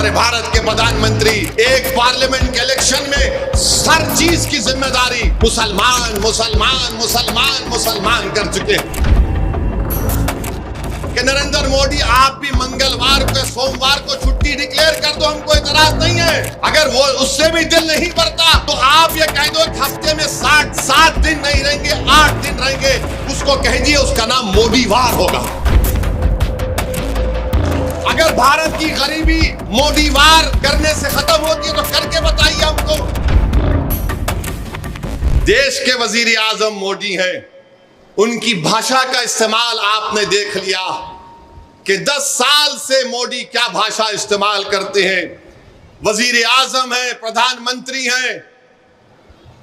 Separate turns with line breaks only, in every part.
हमारे भारत के प्रधानमंत्री एक पार्लियामेंट के इलेक्शन में हर चीज की जिम्मेदारी मुसलमान मुसलमान मुसलमान मुसलमान कर चुके हैं कि नरेंद्र मोदी आप भी मंगलवार को सोमवार को छुट्टी डिक्लेयर कर दो, हमको इतराज नहीं है। अगर वो उससे भी दिल नहीं भरता तो आप ये कह दो हफ्ते में 7 दिन नहीं रहेंगे, 8 दिन रहेंगे, उसको कह दिए उसका नाम मोदीवार होगा। अगर भारत की गरीबी मोदीवार करने से खत्म होती है तो करके बताइए हमको। देश के वजीर आजम मोदी हैं, उनकी भाषा का इस्तेमाल आपने देख लिया कि 10 साल से मोदी क्या भाषा इस्तेमाल करते हैं। वजीर आजम है, प्रधानमंत्री हैं,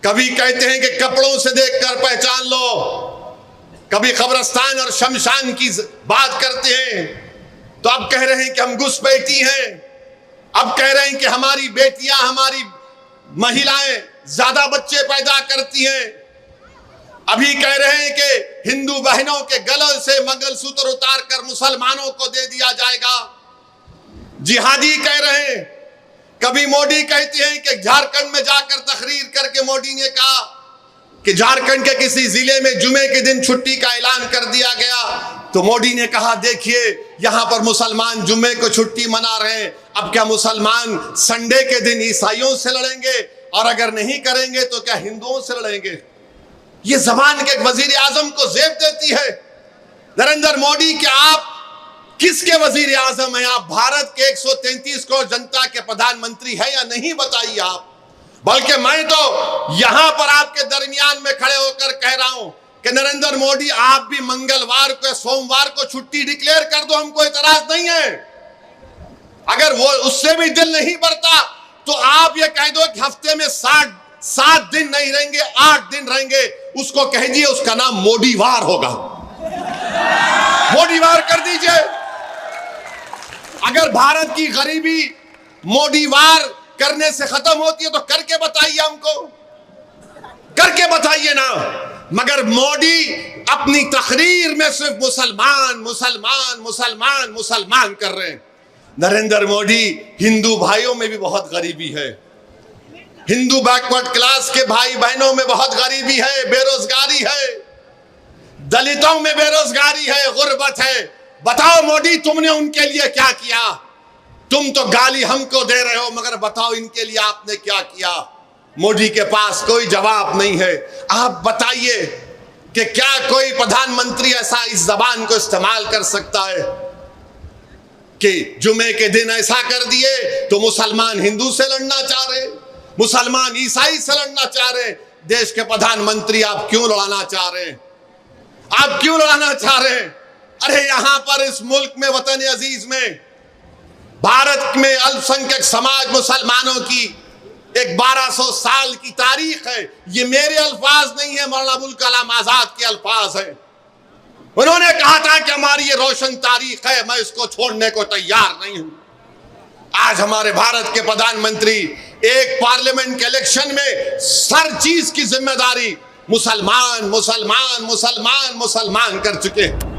कभी कहते हैं कि कपड़ों से देखकर पहचान लो, कभी कब्रिस्तान और शमशान की बात करते हैं, तो अब कह रहे हैं कि हम घुसपैठी हैं, अब कह रहे हैं कि हमारी बेटियां, हमारी महिलाएं ज्यादा बच्चे पैदा करती हैं, अभी कह रहे हैं कि हिंदू बहनों के गले से मंगलसूत्र उतारकर मुसलमानों को दे दिया जाएगा, जिहादी कह रहे हैं। कभी मोदी कहते हैं कि झारखंड में जाकर तकरीर करके मोदी ने कहा कि झारखंड के किसी जिले में जुमे के दिन छुट्टी का ऐलान कर दिया गया, तो मोदी ने कहा देखिए यहां पर मुसलमान जुमे को छुट्टी मना रहे हैं, अब क्या मुसलमान संडे के दिन ईसाइयों से लड़ेंगे, और अगर नहीं करेंगे तो क्या हिंदुओं से लड़ेंगे। ये जबान के वजीर आजम को जेब देती है। नरेंद्र मोदी क्या आप किसके वजीर आजम हैं? आप भारत के 133 करोड़ जनता के प्रधानमंत्री हैं या नहीं, बताइए आप। बल्कि मैं तो यहां पर आपके दरमियान में खड़े होकर कह रहा हूं कि नरेंद्र मोदी आप भी मंगलवार को सोमवार को छुट्टी डिक्लेयर कर दो, हमको इतराज नहीं है। अगर वो उससे भी दिल नहीं भरता तो आप ये कह दो कि हफ्ते में 7 दिन नहीं रहेंगे, 8 दिन रहेंगे, उसको कह दिए उसका नाम मोदीवार होगा। मोदीवार कर दीजिए। अगर भारत की गरीबी मोदीवार करने से खत्म होती है तो करके बताइए हमको, करके बताइए ना। मगर मोदी अपनी तकरीर में सिर्फ मुसलमान मुसलमान मुसलमान मुसलमान कर रहे हैं। नरेंद्र मोदी, हिंदू भाइयों में भी बहुत गरीबी है, हिंदू बैकवर्ड क्लास के भाई बहनों में बहुत गरीबी है, बेरोजगारी है, दलितों में बेरोजगारी है, गुर्बत है। बताओ मोदी तुमने उनके लिए क्या किया? तुम तो गाली हमको दे रहे हो, मगर बताओ इनके लिए आपने क्या किया? मोदी के पास कोई जवाब नहीं है। आप बताइए कि क्या कोई प्रधानमंत्री ऐसा इस जबान को इस्तेमाल कर सकता है कि जुमे के दिन ऐसा कर दिए तो मुसलमान हिंदू से लड़ना चाह रहे, मुसलमान ईसाई से लड़ना चाह रहे। देश के प्रधानमंत्री आप क्यों लड़ाना चाह रहे हैं? आप क्यों लड़ाना चाह रहे हैं? अरे यहां पर इस मुल्क में, वतन अजीज में, भारत में अल्पसंख्यक समाज मुसलमानों की एक 1200 साल की तारीख है। ये मेरे अल्फाज नहीं है, मौलाना अबुल कलाम आजाद के अल्फाज है। उन्होंने कहा था कि हमारी ये रोशन तारीख है, मैं इसको छोड़ने को तैयार नहीं हूं। आज हमारे भारत के प्रधानमंत्री एक पार्लियामेंट के इलेक्शन में हर चीज की जिम्मेदारी मुसलमान मुसलमान मुसलमान मुसलमान कर चुके हैं।